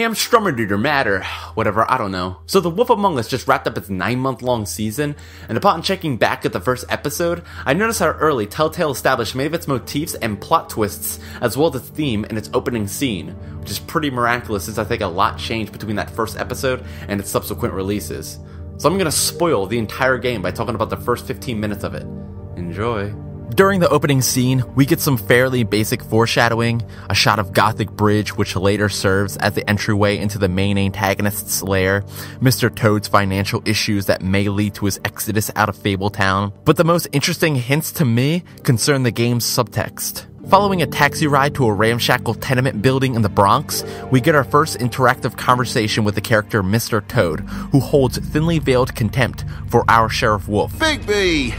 Hey, I'm strummerdood or mad or whatever, I don't know. So The Wolf Among Us just wrapped up its 9-month-long season, and upon checking back at the first episode, I noticed how early Telltale established many of its motifs and plot twists, as well as its theme in its opening scene, which is pretty miraculous since I think a lot changed between that first episode and its subsequent releases. So I'm gonna spoil the entire game by talking about the first 15 minutes of it. Enjoy. During the opening scene, we get some fairly basic foreshadowing, a shot of Gothic Bridge which later serves as the entryway into the main antagonist's lair, Mr. Toad's financial issues that may lead to his exodus out of Fabletown, but the most interesting hints to me concern the game's subtext. Following a taxi ride to a ramshackle tenement building in the Bronx, we get our first interactive conversation with the character Mr. Toad, who holds thinly veiled contempt for our Sheriff Wolf. Bigby!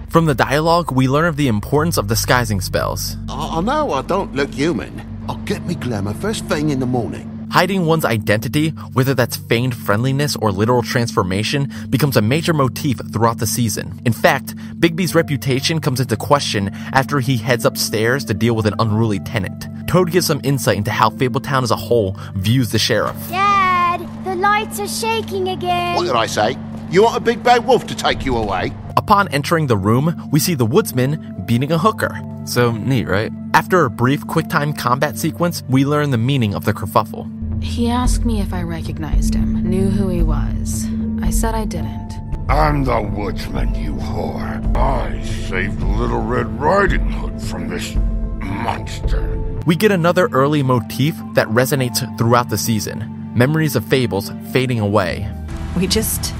From the dialogue, we learn of the importance of disguising spells. I know I don't look human. I'll get me glamour first thing in the morning. Hiding one's identity, whether that's feigned friendliness or literal transformation, becomes a major motif throughout the season. In fact, Bigby's reputation comes into question after he heads upstairs to deal with an unruly tenant. Toad gives some insight into how Fabletown as a whole views the sheriff. Dad, the lights are shaking again. What did I say? You want a big bad wolf to take you away? Upon entering the room, we see the woodsman beating a hooker. So neat, right? After a brief quick-time combat sequence, we learn the meaning of the kerfuffle. He asked me if I recognized him, knew who he was. I said I didn't. I'm the woodsman, you whore. I saved Little Red Riding Hood from this monster. We get another early motif that resonates throughout the season. Memories of fables fading away. We just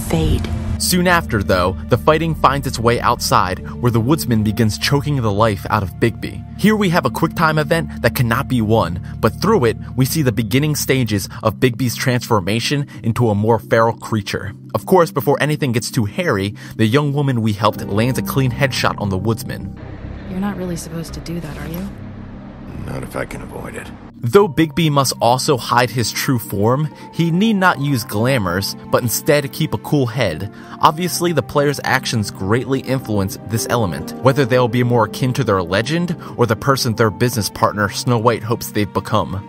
fade. Soon after, though, the fighting finds its way outside, where the woodsman begins choking the life out of Bigby. Here we have a quick-time event that cannot be won, but through it, we see the beginning stages of Bigby's transformation into a more feral creature. Of course, before anything gets too hairy, the young woman we helped lands a clean headshot on the woodsman. You're not really supposed to do that, are you? Not if I can avoid it. Though Bigby must also hide his true form, he need not use glamours, but instead keep a cool head. Obviously, the player's actions greatly influence this element, whether they'll be more akin to their legend, or the person their business partner Snow White hopes they've become.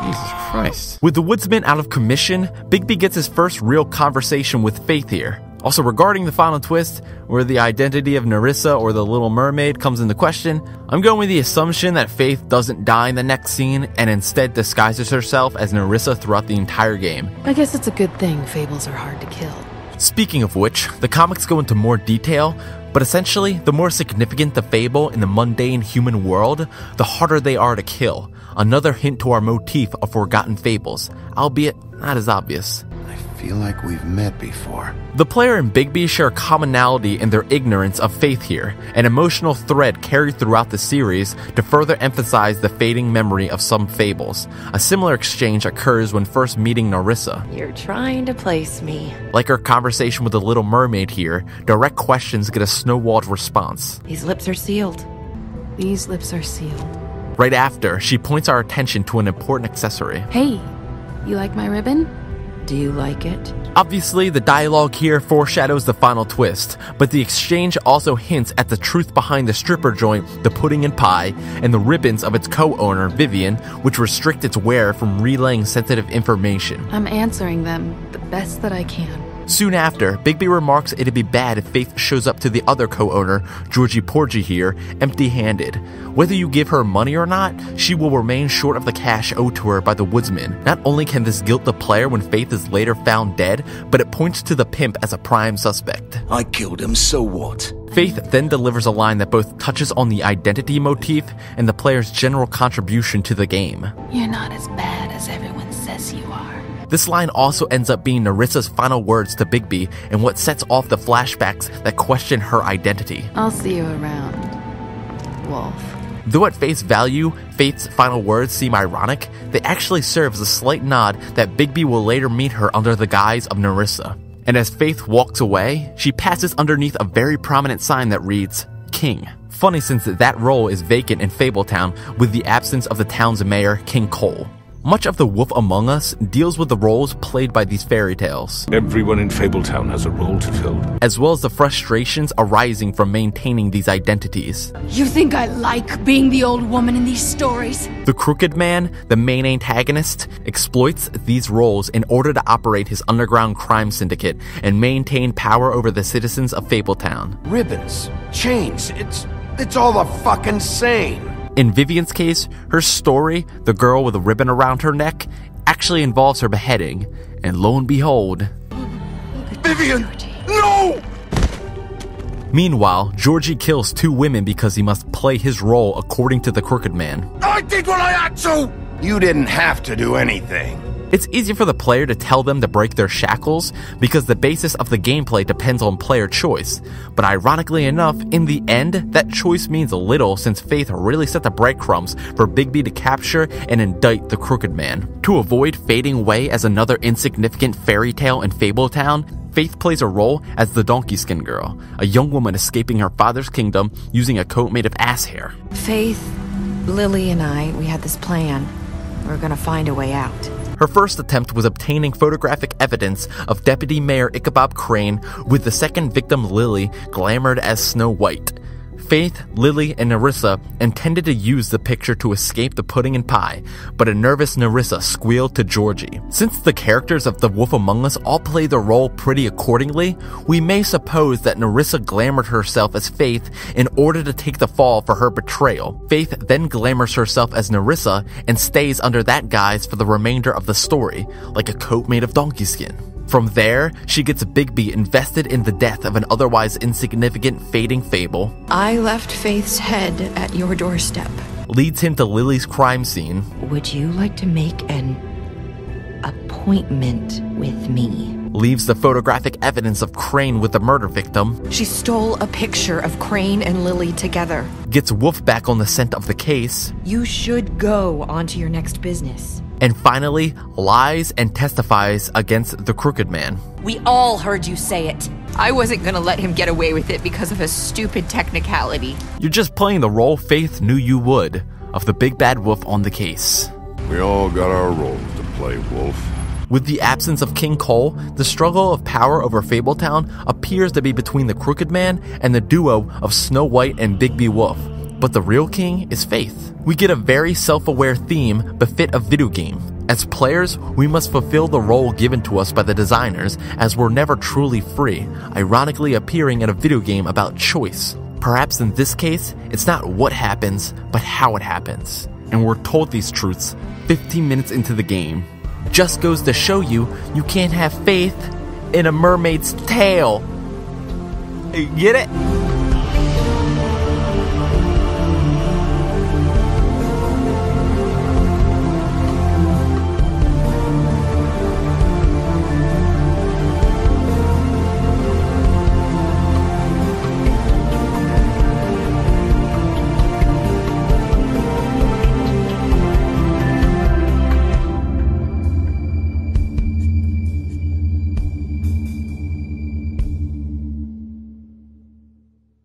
Jesus Christ. With the woodsman out of commission, Bigby gets his first real conversation with Faith here. Also, regarding the final twist, where the identity of Nerissa or the Little Mermaid comes into question, I'm going with the assumption that Faith doesn't die in the next scene and instead disguises herself as Nerissa throughout the entire game. I guess it's a good thing fables are hard to kill. Speaking of which, the comics go into more detail, but essentially, the more significant the fable in the mundane human world, the harder they are to kill. Another hint to our motif of forgotten fables, albeit not as obvious. I feel like we've met before. The player and Bigby share a commonality in their ignorance of faith here, an emotional thread carried throughout the series to further emphasize the fading memory of some fables. A similar exchange occurs when first meeting Nerissa. You're trying to place me. Like our conversation with the Little Mermaid here, direct questions get a snowballed response. These lips are sealed. These lips are sealed. Right after, she points our attention to an important accessory. Hey, you like my ribbon? Do you like it? Obviously, the dialogue here foreshadows the final twist, but the exchange also hints at the truth behind the stripper joint, the pudding and pie, and the ribbons of its co-owner, Vivian, which restrict its wearer from relaying sensitive information. I'm answering them the best that I can. Soon after, Bigby remarks it'd be bad if Faith shows up to the other co-owner, Georgie Porgy here, empty-handed. Whether you give her money or not, she will remain short of the cash owed to her by the woodsman. Not only can this guilt the player when Faith is later found dead, but it points to the pimp as a prime suspect. I killed him, so what? Faith then delivers a line that both touches on the identity motif and the player's general contribution to the game. You're not as bad as everyone says you are. This line also ends up being Nerissa's final words to Bigby and what sets off the flashbacks that question her identity. I'll see you around, Wolf. Though at face value, Faith's final words seem ironic, they actually serve as a slight nod that Bigby will later meet her under the guise of Nerissa. And as Faith walks away, she passes underneath a very prominent sign that reads, King. Funny since that role is vacant in Fabletown with the absence of the town's mayor, King Cole. Much of The Wolf Among Us deals with the roles played by these fairy tales, Everyone in Fabletown has a role to fill. as well as the frustrations arising from maintaining these identities. You think I like being the old woman in these stories? The Crooked Man, the main antagonist, exploits these roles in order to operate his underground crime syndicate and maintain power over the citizens of Fabletown. Ribbons, chains, it's all the fucking same. In Vivian's case, her story, the girl with a ribbon around her neck, actually involves her beheading, and lo and behold... Vivian, no! Meanwhile, Georgie kills 2 women because he must play his role according to the Crooked Man. I did what I had to! You didn't have to do anything. It's easy for the player to tell them to break their shackles because the basis of the gameplay depends on player choice. But ironically enough, in the end, that choice means little since Faith really set the breadcrumbs for Bigby to capture and indict the Crooked Man. To avoid fading away as another insignificant fairy tale in Fabletown, Faith plays a role as the Donkey Skin Girl, a young woman escaping her father's kingdom using a coat made of ass hair. Faith, Lily, and we had this plan. We're gonna find a way out. Her first attempt was obtaining photographic evidence of Deputy Mayor Ichabod Crane with the second victim, Lily, glamored as Snow White. Faith, Lily, and Nerissa intended to use the picture to escape the pudding and pie, but a nervous Nerissa squealed to Georgie. Since the characters of The Wolf Among Us all play their role pretty accordingly, we may suppose that Nerissa glamored herself as Faith in order to take the fall for her betrayal. Faith then glamours herself as Nerissa and stays under that guise for the remainder of the story, like a coat made of donkey skin. From there, she gets Bigby invested in the death of an otherwise insignificant fading fable, I left Faith's head at your doorstep. leads him to Lily's crime scene, Would you like to make an appointment with me? leaves the photographic evidence of Crane with the murder victim, She stole a picture of Crane and Lily together. gets Wolf back on the scent of the case, You should go on to your next business. and finally lies and testifies against the Crooked Man. We all heard you say it. I wasn't gonna let him get away with it because of a stupid technicality. You're just playing the role Faith knew you would, of the big bad wolf on the case. We all got our roles to play, Wolf. With the absence of King Cole, the struggle of power over Fabletown appears to be between the Crooked Man and the duo of Snow White and Bigby Wolf. But the real king is Faith. We get a very self-aware theme befit a video game. As players, we must fulfill the role given to us by the designers, as we're never truly free, ironically appearing in a video game about choice. Perhaps in this case, it's not what happens, but how it happens. And we're told these truths 15 minutes into the game. Just goes to show you, you can't have faith in a mermaid's tail. Get it?